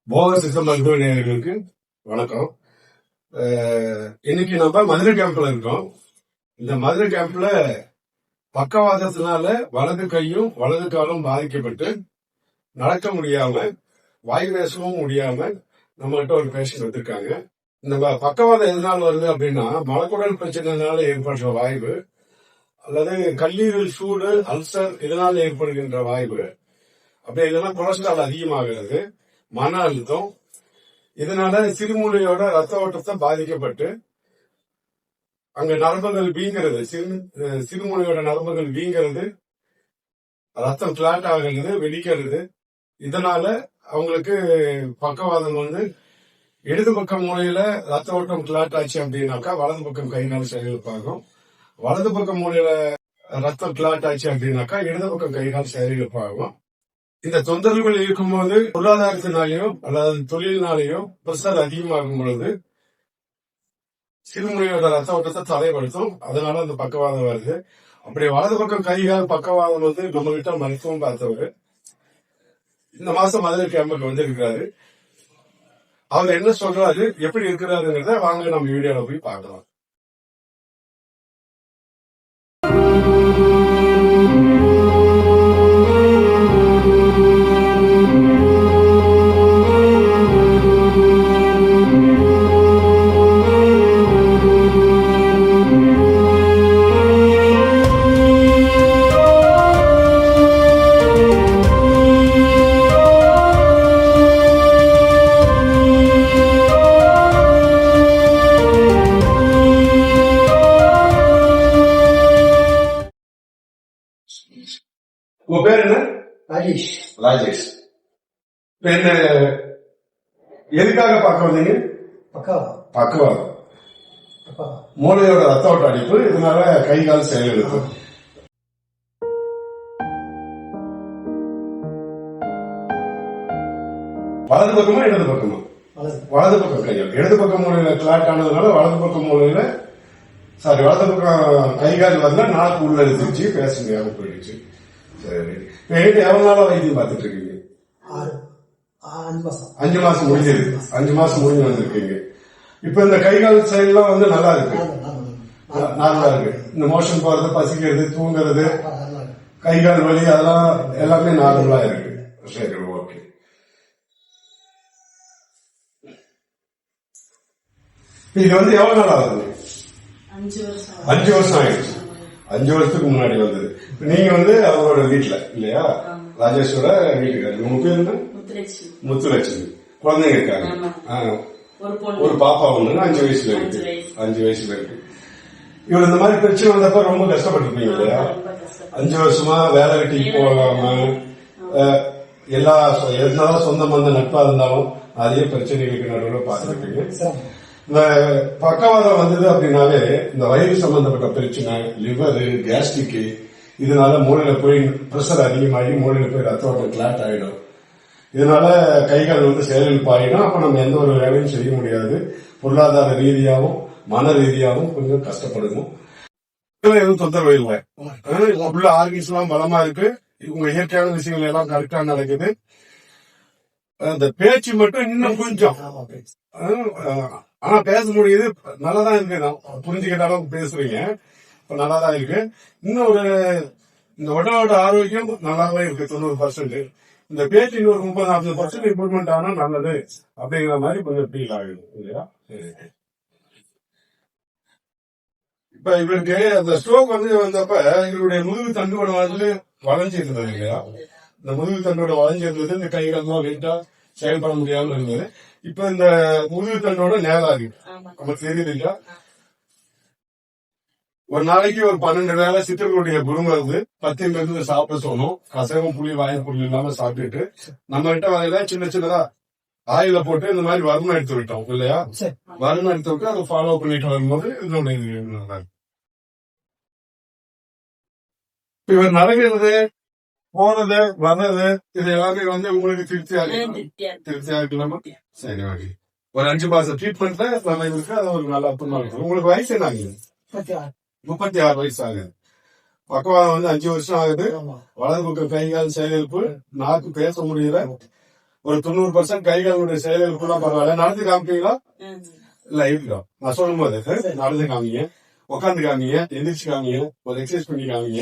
போக சித்த மருத்துவ நேயர்களுக்கு வணக்கம். இன்னைக்கு நம்ம மதுரை கேம்ப்ல இருக்கோம். இந்த மதுரை கேம்ப்ல பக்கவாதத்தினால வலது கையும் வலது காலும் பாதிக்கப்பட்டு நடக்க முடியாம வாய் பேசவும் முடியாம நம்மகிட்ட ஒரு பேஷண்ட் வந்திருக்காங்க. இந்த பக்கவாதம் எதனால வருது அப்படின்னா மலக்குடல் பிரச்சனைனால ஏற்படுற வாய்வு அல்லது கல்லீரல் சூடு அல்சர் இதனால ஏற்படுகின்ற வாய்வு, அப்படி இல்லைன்னா கொலஸ்ட்ரால் அதிகமாகிறது, மன அழுத்தம், இதனால சிறுமூளையோட ரத்த ஓட்டத்தை பாதிக்கப்பட்டு அங்க நரம்புகள் வீங்கிறது, சிறுமூளையோட நரம்புகள் வீங்கிறது, ரத்தம் கிளாட் ஆகிறது, வெடிக்கிறது. இதனால அவங்களுக்கு பக்கவாதம் வந்து இடது பக்கம் மூலையில ரத்த ஓட்டம் கிளாட் ஆச்சு அப்படின்னாக்கா வலது பக்கம் கை கால் செயலிழப்பாகும். வலது பக்கம் மூலையில ரத்தம் கிளாட் ஆச்சு அப்படின்னாக்கா இடது பக்கம் கை கால் செயலிழப்பாகும். இந்த தொந்தரவுகள் இருக்கும்போது பொருளாதாரத்தினாலேயோ அல்லது தொழிலினாலேயோ பிரஷர் அதிகமாகும் பொழுது சிறுமுறையோட ரத்த ஓட்டத்தை தடைப்படுத்தும். அதனால அந்த பக்கவாதம் வருது. அப்படி வலது பக்கம் கைகால் பக்கவாதம் வந்து நம்ம கிட்ட மருத்துவம் பார்த்தவர் இந்த மாசம் மதுரை கேம்புக்கு வந்து இருக்கிறாரு. அவர் என்ன சொல்றாரு, எப்படி இருக்கிறாருங்கிறத வாங்க நம்ம வீடியோல போய் பார்க்கலாம். உங்க பேர் என்ன? ராஜேஷ். ராஜேஷ். என்ன எதுக்காக பார்க்க வந்தீங்க? பக்கவாதம். மூளையோட ரத்த ஓட்ட அடிப்பு, இதனால கை கால் செயலிழப்பு. வலது பக்கமா இடது பக்கமா? வலது பக்கம் கைகள். இடது பக்கம் மூலையில கிளாட் ஆனதுனால வலது பக்கம் மூலையில வலது பக்கம் கை கால் வந்தா நாக்கு உள்ள எடுத்துச்சு, பேச முடியாம போயிடுச்சு. சரி, எவ்வளவு நாளா வைத்தியம் பார்த்துட்டு இருக்கீங்க? 5 மாசம் முடிஞ்சிருக்கு. 5 மாசம் முடிஞ்சு வந்திருக்கீங்க. இப்ப இந்த கை கால் செயல்லாம் வந்து நல்லா இருக்கு, நார்மலா இருக்கு. இந்த மோஷன் போறது, பசிக்கிறது, தூங்குறது, கை கால் வலி அதெல்லாம் எல்லாமே நார்மலா இருக்கு. சரி, ஓகே. இது வந்து எவ்வளவு நாள் ஆகுது? 5 வருஷம் ஆயிடுச்சு. 5 வருஷத்துக்கு முன்னாடி வந்தது. நீங்க வந்து அவரோட வீட்டுல இல்லையா? ராஜேஷோட வீட்டுக்காரு. உங்க பேர் என்ன? முத்துலட்சுமி. குழந்தைங்க இருக்காங்க. ஒரு பாப்பா ஒண்ணு 5 வயசுல இருக்கு. 5 வயசுல இருக்கு. இவர் இந்த மாதிரி பிரச்சனை வந்தப்ப ரொம்ப கஷ்டப்பட்டிருப்பீங்க இல்லையா? 5 வருஷமா வேலை வெட்டிக்கு போகாம என்னதான் சொந்த பந்த நட்பா இருந்தாலும் அதே பிரச்சனைகளுக்கு நடுவில் பார்த்துருப்பீங்க. இந்த பக்கவாதம் வந்தது அப்படின்னாலே இந்த வயிறு சம்பந்தப்பட்ட பிரச்சனை, லிவர், கேஸ்ட்ரிக், இதனால மூளையில போய் பிரஷர் அதிகமாகி மூளையில போய் ரத்த ஓட்டம் கிளாட் ஆயிடும். இதனால கைகால் வந்து செயலிழப்பாயிடும். அப்ப நம்ம எந்த ஒரு வேலையும் செய்ய முடியாது. பொருளாதார ரீதியாகவும் மன ரீதியாகவும் கொஞ்சம் கஷ்டப்படணும். எதுவும் தொந்தரவு இல்லை. உள்ள ஆர்கிஸ் எல்லாம் பலமா இருக்கு. உங்க இயற்கையான விஷயங்கள் எல்லாம் கரெக்டா நடக்குது. அந்த பேச்சு மட்டும் இன்னும் கொஞ்சம், ஆனா பேச முடியுது, நல்லாதான் இருக்கு. நான் புரிஞ்சுக்கிட்ட அளவுக்கு பேசுறீங்க, இப்ப நல்லாதான் இருக்கு. இன்னும் இந்த உடலோட ஆரோக்கியம் நல்லாவே இருக்கு 90%. இந்த பேச்சு இன்னொரு 30-40% இம்ப்ரூவ்மெண்ட் ஆனா நல்லது அப்படிங்கிற மாதிரி கொஞ்சம் ஃபீல் ஆகிடும் இல்லையா? இப்ப இவருக்கு அந்த ஸ்ட்ரோக் வந்து வந்தப்ப இவருடைய முதுகு தண்டோட வந்து வளைஞ்சு இருந்தது இல்லையா? இந்த முதுகு தண்டோட வளைஞ்சு இருந்தது, இந்த கைகளெல்லாம் லைட்டா செயல்பட முடியாம இருந்தது. இப்ப இந்த முதுகு தண்டோட நேரா இருக்கு, நமக்கு தெரியுது இல்லையா? ஒரு நாளைக்கு ஒரு 12 வேளை சித்தர்களுடைய குருமருந்து 10 மருந்து சாப்பிட சொன்னோம். கசகம் புளி வாய்ப்புள் இல்லாம சாப்பிட்டுட்டு நம்ம கிட்ட வகையில சின்ன சின்னதா ஆயில போட்டு இந்த மாதிரி வருமானம் எடுத்து விட்டோம் இல்லையா? வருமானம் எடுத்து விட்டு அதை ஃபாலோ பண்ணிட்டு வரும்போது இதோட இவர் நடக்கிறது, போறது, வர்றது, இது எல்லாமே வந்து உங்களுக்கு திருப்தியா இருக்கலாமா? சரி, ஓகே. ஒரு 5 மாசம் ட்ரீட்மெண்ட்ல நம்ம இருக்கு, அது ஒரு நல்ல அர்த்தமா இருக்கும். உங்களுக்கு வயசு என்ன ஆகுது? 36 வயசு ஆகுது. பக்கவாதம் வந்து 5 வருஷம் ஆகுது. வலது பக்கம் கைகால் செயலிழப்பு, நாக்கு பேச முடியல, ஒரு 90% கைகளுடைய செயல்கள் கூட பரவாயில்ல. நடந்து காமிப்பீங்களா? இல்ல இருக்கோம். நான் சொல்லும் போது நடந்து காமிங்க, உட்காந்து காமிங்க, எந்திரிச்சு காமிங்க, ஒரு எக்ஸசைஸ் பண்ணி காமிங்க.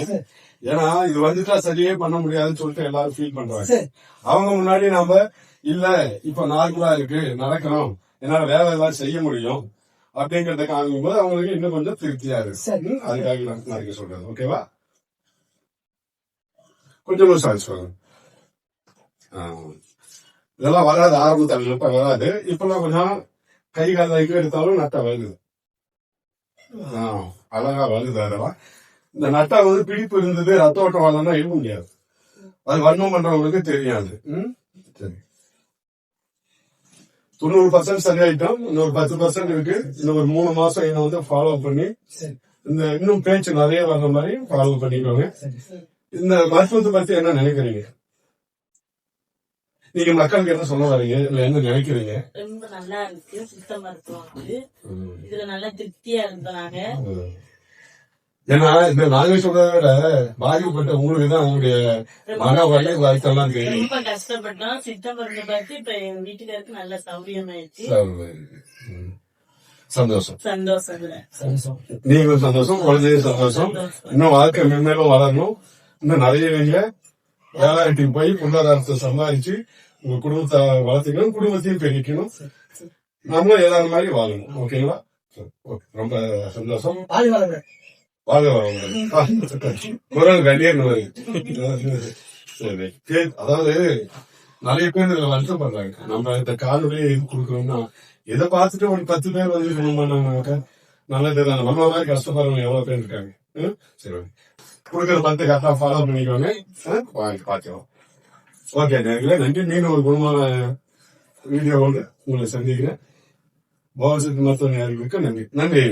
ஏன்னா இது வந்துட்டா சரியே பண்ண முடியாதுன்னு சொல்லிட்டு எல்லாரும் ஃபீல் பண்றாங்க. அவங்க முன்னாடி நாம இல்ல இப்ப நார்மலா இருக்கு, நடக்கணும், என்னால வேலை எல்லாம் செய்ய முடியும் அப்படிங்கறத காமிக்கும் போது அவங்களுக்கு இன்னும் கொஞ்சம் திருப்தியா இருக்கு. அதுக்காக நான் சொல்றேன். ஓகேவா? கொஞ்சம் சாரி சொல்லுங்க. இதெல்லாம் வராது, ஆரம்பத்தில் இப்ப வராது. இப்பெல்லாம் கொஞ்சம் கை கால எடுத்தாலும் நட்டை வருது. அழகா வருது. அதெல்லாம் இந்த நட்டா வந்து பிடிப்பு இருந்தது, ரத்த ஓட்டம் வரலன்னா எழுத முடியாது. அது வன்மம் பண்றவங்களுக்கு தெரியாது. சரி, 90% சரியாயிட்டோம். இன்னொரு 10% இருக்கு. இன்னொரு 3 மாசம் என்ன வந்து ஃபாலோ பண்ணி இந்த இன்னும் பேச்சு நிறைய வர்ற மாதிரி ஃபாலோ பண்ணிக்கோங்க. இந்த மருத்துவத்தை பத்தி என்ன நினைக்கிறீங்க? நீங்க மக்களுக்கு என்ன சொல்ல வரீங்க, இல்ல என்ன நினைக்கிறீங்க? ரொம்ப நல்லா இருக்கு சித்த மருத்துவம் வந்து. இதுல நல்லா திருப்தியா இருந்தாங்க. ஏன்னா இந்த நாங்க சொல்றத விட பாதிக்கப்பட்ட உங்களுக்கு தான் உங்களுடைய மன வலி வாழ்க்கைலாம் தெரியும். ரொம்ப கஷ்டப்பட்டோம். சித்த மருந்து பார்த்து இப்ப எங்க வீட்டுக்காருக்கு நல்ல சௌரியமாயிடுச்சு. சந்தோஷம். சந்தோஷம். நீங்களும் சந்தோஷம், குழந்தையும் சந்தோஷம். இன்னும் வாழ்க்கை மென்மேலும் வளரணும். இன்னும் நிறைய நீங்க வேலைக்கு போய் பொருளாதாரத்தை சம்பாதிச்சு உங்க குடும்பத்தை வளர்த்துக்கணும், குடும்பத்தையும் பெருக்கணும். நம்மளும் ஏதாவது மாதிரி வாழணும். ஓகேங்களா? ரொம்ப சந்தோஷம். வாழ்க வளமுடன். குரல் கண்டியன் சரி. அதாவது நிறைய பேர் இதுல வருத்தம் பண்றாங்க. நம்ம இந்த காலுடைய இது கொடுக்கணும்னா இதை பார்த்துட்டு ஒரு 10 பேர் வந்து குணமானாங்க நல்லது தானே. நம்ம மாதிரி கஷ்டப்படுறவங்க எவ்வளவு பேர் இருக்காங்க. சரி, கொடுக்கற 10 கரெக்டா ஃபாலோ பண்ணிக்கோங்க. பாத்துக்கலாம். ஓகே, நன்றி. மீண்டும் ஒரு குணமான வீடியோவோடு உங்களை சந்திக்கிறேன். பவாசக்தி மருத்துவ நேயர்களுக்கு நன்றி. நன்றி.